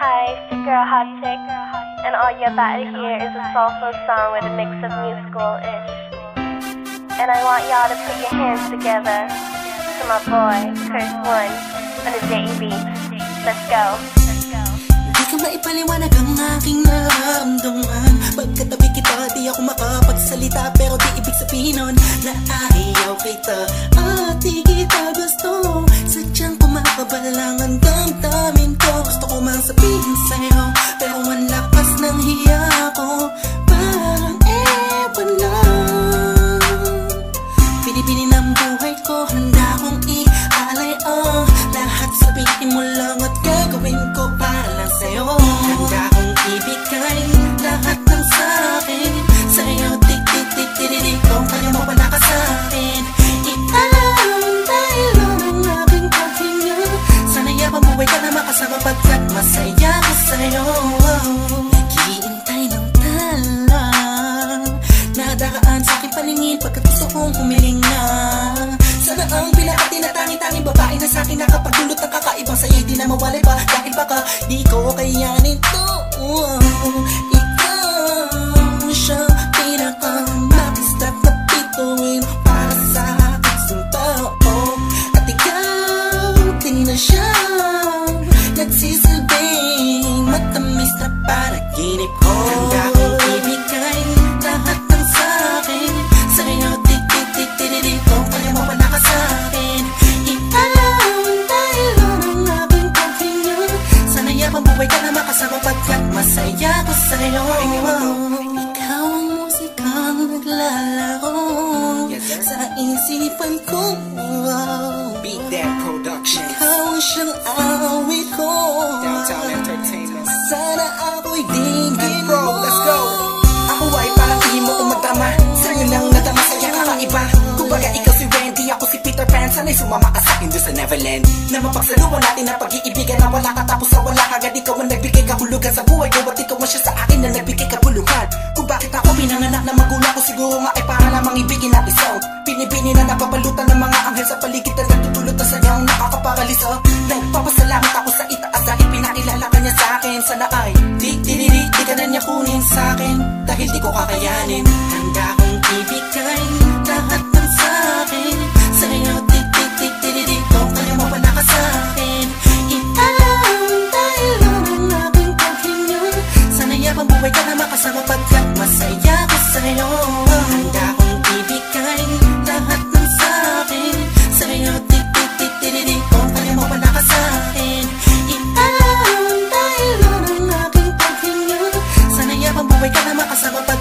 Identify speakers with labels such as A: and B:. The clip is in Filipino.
A: Hi, it's your girl Hot Chick, and all you're about to hear is a soulful song with a mix of musical-ish. And I want y'all to put your hands together to my boy, Curse One, on the J.E. Let's go.
B: Di ka maipaliwanag ang aking nararamdaman. Pagkatabi kita, di ako makapagsalita, pero di ibig sabihin nun na ayaw kita at di kita gusto. Sadyang kumakabalang ang damdamin ko. Gusto ko mang sabihin sa'yo, pero ang lakas ng hiya ko. Parang ewan lang. Pinipili ng buhay ko, handa kong ialay ang lahat. Sabihin mo lang at gagawin ko para lang sa'yo. Handa kong ibigay lahat ng sa'kin sa'yo. Tik-tik-tik-tik-tik, kung kaya mo wala ka sa'kin. Ikaw dahil ang aking paghinga. Sana yabang buhay ka na makasama pagkat masaya ko sa'yo. Naghihintay ng talang nadaraan sa'king paningin pagkat gusto kong humiling na. Sana ang pinakati na tanging-tanging babae na sa'kin nakapagdulot ng kakaibang sa'yo'y di na mawalay pa. Dahil baka di ko kayanin to. Ikaw siya pinaka-makistap na bituin para sa aking tao. At ikaw din na siya nagsisilbing matamis na panaginip ko. Handa kong ibigay lahat ng sa'kin sa'yo. Tik-tik-tik-tik-tik, kung kaya mo wala ka sa'kin. Ikaw dahil ang aking paghinga. Sana yabang buhay ka na makasama pagkat masaya ko sa'yo. Ikaw ang musikang naglalaro sa isipan ko.
C: Beat That Production.
B: Ikaw ang siyang awit ko.
C: Downtown Entertainment.
B: Sana ako'y dinggin
C: Bro,
B: mo.
C: let's go. Ako ay parang ihim mo kung magtama. Sa'yo nang nadama sa'yo kakaiba. Kumbaga ikaw si Wendy, ako si Peter Pan. Sana'y sumama ka sa'kin doon sa Neverland. Na mapagsaluhan natin ang pag-iibigan na wala ka tapos sa wala kagad. Ikaw ang nagbigay kahulugan sa buhay ko at ikaw ang siya sa akin na nagbigay kabuluhan. Kung bakit ako pinanganak na magulang ko, siguro nga ay para lamang ibigin at isaw. Pinibini na napapalutan ng mga anghel sa paligid na nagtutulot na sadyang nakakaparalisa. Nagpapasalamat ako sa itaas dahil pinakilala ka niya sa'kin. Sana ay di ka na niya kunin sa'kin dahil di ko kakayanin. Handa kong ibigay lahat ng sa'kin sa'yo. Tik-tik-tik-tik-tik, kung kaya mo wala ka sa'kin. Ikaw dahil ang aking paghinga. Sana yabang buhay ka na makasama pagkat masaya ko sa'yo. Handa kong ibigay lahat ng sa'kin sa'yo. Tik-tik-tik-tik-tik, kung kaya mo wala ka sa'kin. Ikaw dahil ang aking paghinga. Sana yabang buhay ka na makasama pagkat